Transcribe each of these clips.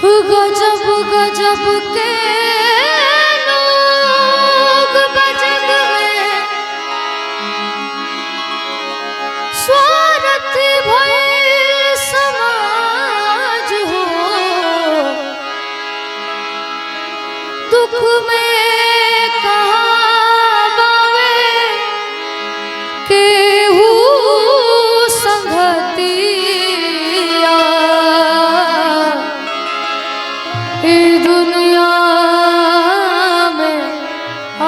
गजब गजब के लोग बजग में स्वार्थ भइल समाज हो। दुख में कहाँ बावे केहू संगतिया। ई दुनिया में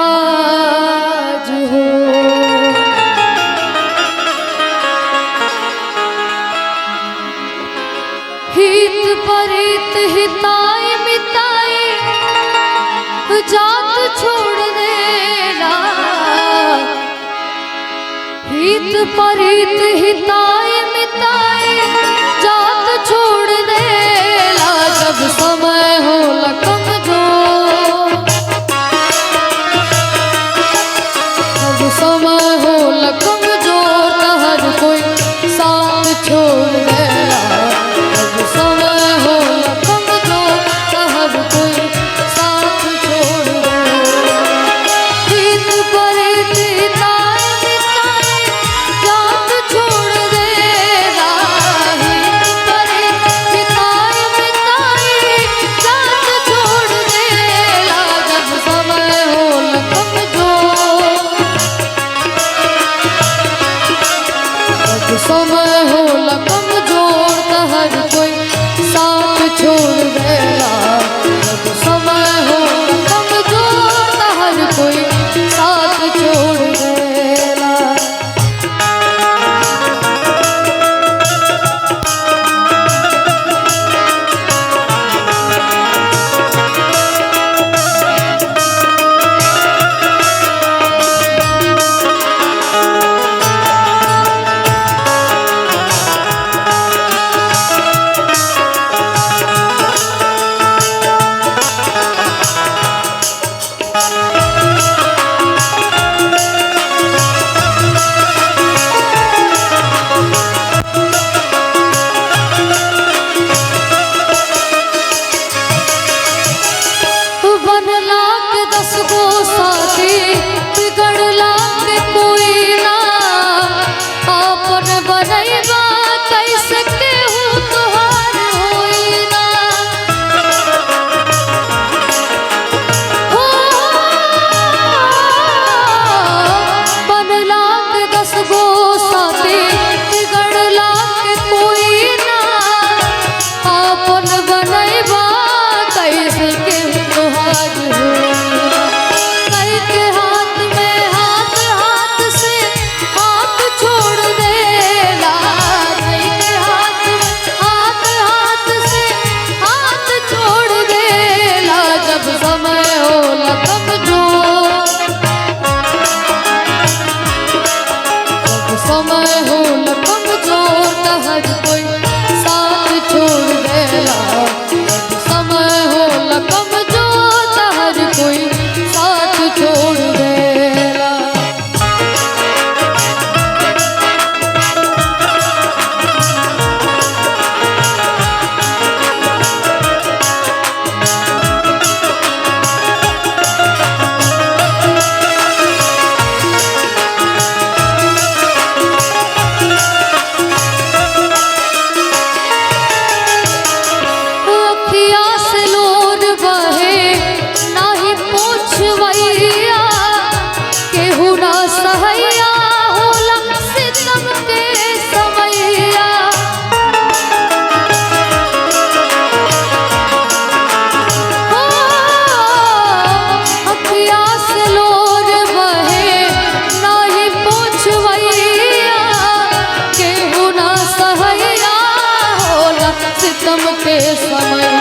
आज हो हित परित हिताई मिताई जात छोड़ देला। हित परित हिताई मिताई जात छोड़ देला। जब समय हो कमजोर, जब समय हो कमजोर त हर कोई साथ छोड़ देला। जब समय हो कमजोर त हर कोई साथ छोड़ देला। हित परित हिताई मिताई जात छोड़ देला। हित परित हिताई मिताई जात छोड़ देला। जब समय हो कमजोर, जब समय हो कमजोर त हर कोई साथ छोड़ देला। जब समय हो कमजोर त हर कोई साथ छोड़ देला। बनला के 10 गो साथी बिगड़ला के कोई ना। आपन बनैबा कैसे केहू तोहार होई ना। हो बनला के 10 गो साथी बिगड़ला के कोई ना। आपन बनैबा कैसे केहू तोहार होई ना। कई के हाथ में हाथ, हाथ से हाथ छोड़ देला। कई के हाथ में हाथ, हाथ से हाथ छोड़ देला। जब समय हो कमजोर, जब समय हो कमजोर त हर कोई साथ छोड़ देला। जब समय हो कमजोर त हर कोई साथ छोड़ देला। अखिया से लोर बहे नाही पूछवैया। केहू ना सहैया होला सितम के समैया। हो अखिया से लोर बहे नाही पूछवैया। केहू ना सहैया होला सितम के समैया।